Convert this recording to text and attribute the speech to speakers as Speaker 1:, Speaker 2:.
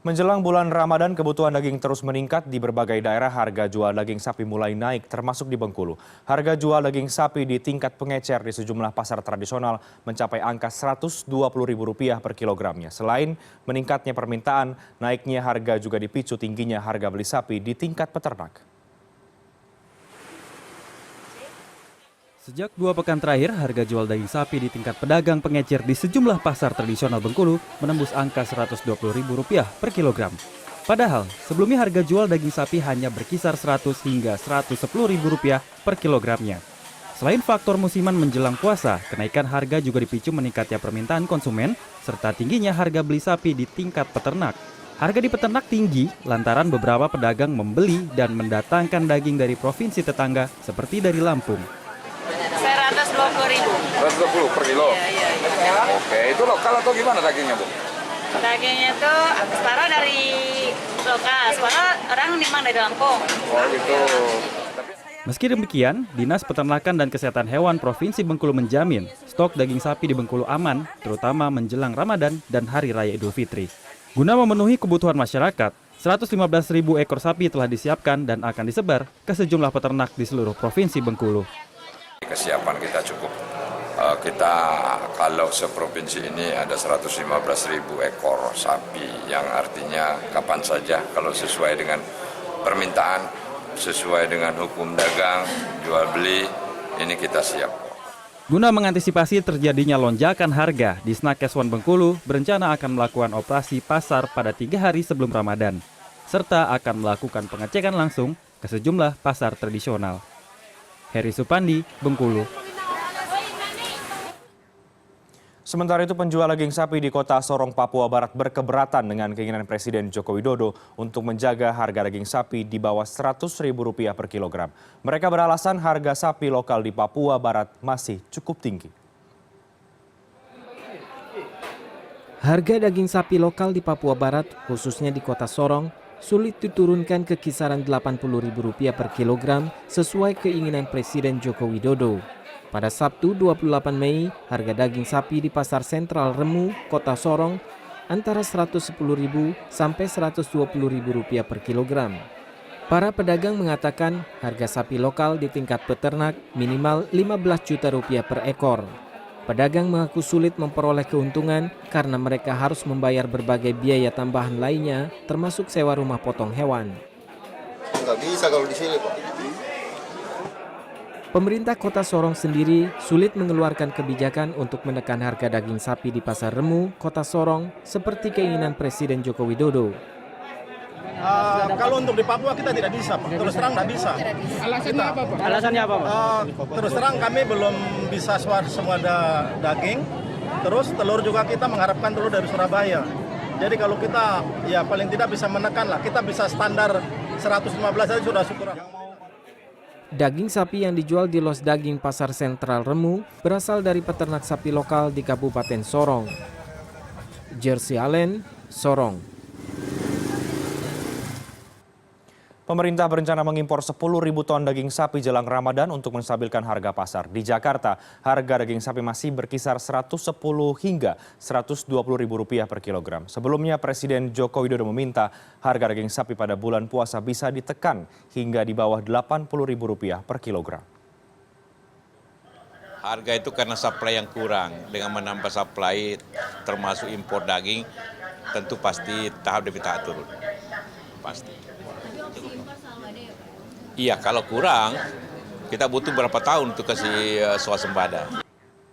Speaker 1: Menjelang bulan Ramadan, kebutuhan daging terus meningkat di berbagai daerah. Harga jual daging sapi mulai naik, termasuk di Bengkulu. Harga jual daging sapi di tingkat pengecer di sejumlah pasar tradisional mencapai angka Rp120.000 per kilogramnya. Selain meningkatnya permintaan, naiknya harga juga dipicu tingginya harga beli sapi di tingkat peternak.
Speaker 2: Sejak 2 pekan terakhir, harga jual daging sapi di tingkat pedagang pengecer di sejumlah pasar tradisional Bengkulu menembus angka Rp120.000 per kilogram. Padahal, sebelumnya harga jual daging sapi hanya berkisar Rp100 hingga Rp110.000 per kilogramnya. Selain faktor musiman menjelang puasa, kenaikan harga juga dipicu meningkatnya permintaan konsumen serta tingginya harga beli sapi di tingkat peternak. Harga di peternak tinggi lantaran beberapa pedagang membeli dan mendatangkan daging dari provinsi tetangga seperti dari Lampung.
Speaker 3: Rp120.000.
Speaker 4: Rp120 per kilo?
Speaker 3: Iya.
Speaker 4: Oke, itu lokal atau gimana dagingnya, Bu?
Speaker 3: Dagingnya itu separuh dari lokal, separuh orang nimang dari Lampung.
Speaker 4: Oh gitu.
Speaker 2: Meski demikian, Dinas Peternakan dan Kesehatan Hewan Provinsi Bengkulu menjamin stok daging sapi di Bengkulu aman, terutama menjelang Ramadan dan Hari Raya Idul Fitri. Guna memenuhi kebutuhan masyarakat, 115.000 ekor sapi telah disiapkan dan akan disebar ke sejumlah peternak di seluruh Provinsi Bengkulu.
Speaker 4: Kesiapan kita cukup. Kita kalau seprovinsi ini ada 115.000 ekor sapi, yang artinya kapan saja kalau sesuai dengan permintaan, sesuai dengan hukum dagang, jual beli, ini kita siap.
Speaker 2: Guna mengantisipasi terjadinya lonjakan harga, Disnakeswan Bengkulu berencana akan melakukan operasi pasar pada 3 hari sebelum Ramadan, serta akan melakukan pengecekan langsung ke sejumlah pasar tradisional. Heri Supandi, Bengkulu.
Speaker 1: Sementara itu, penjual daging sapi di kota Sorong, Papua Barat berkeberatan dengan keinginan Presiden Joko Widodo untuk menjaga harga daging sapi di bawah Rp100.000 per kilogram. Mereka beralasan harga sapi lokal di Papua Barat masih cukup tinggi.
Speaker 5: Harga daging sapi lokal di Papua Barat, khususnya di kota Sorong, sulit diturunkan ke kisaran Rp80.000 per kilogram sesuai keinginan Presiden Joko Widodo. Pada Sabtu 28 Mei, harga daging sapi di Pasar Sentral Remu, Kota Sorong, antara Rp110.000 sampai Rp120.000 per kilogram. Para pedagang mengatakan harga sapi lokal di tingkat peternak minimal Rp15 juta per ekor. Pedagang mengaku sulit memperoleh keuntungan karena mereka harus membayar berbagai biaya tambahan lainnya, termasuk sewa rumah potong hewan.
Speaker 6: Nggak bisa kalau di sini, Pak.
Speaker 5: Pemerintah Kota Sorong sendiri sulit mengeluarkan kebijakan untuk menekan harga daging sapi di Pasar Remu, Kota Sorong, seperti keinginan Presiden Joko Widodo.
Speaker 7: Kalau untuk di Papua kita tidak bisa, Pak. Terus terang tidak bisa.
Speaker 8: Alasannya apa, Pak?
Speaker 7: Alasannya apa, Pak? Terus terang kami belum bisa semua daging. Terus telur juga kita mengharapkan telur dari Surabaya. Jadi kalau kita ya paling tidak bisa menekan lah. Kita bisa standar 115 saja sudah syukur.
Speaker 5: Daging sapi yang dijual di los daging Pasar Sentral Remu berasal dari peternak sapi lokal di Kabupaten Sorong. Jersey Allen, Sorong.
Speaker 1: Pemerintah berencana mengimpor 10.000 ton daging sapi jelang Ramadan untuk menstabilkan harga pasar. Di Jakarta, harga daging sapi masih berkisar Rp110 hingga Rp120.000 per kilogram. Sebelumnya, Presiden Joko Widodo meminta harga daging sapi pada bulan puasa bisa ditekan hingga di bawah Rp80.000 per kilogram.
Speaker 9: Harga itu karena supply yang kurang. Dengan menambah supply termasuk impor daging, tentu pasti tahap demi tahap turun. Pasti. Iya, kalau kurang, kita butuh berapa tahun untuk kasih swasembada.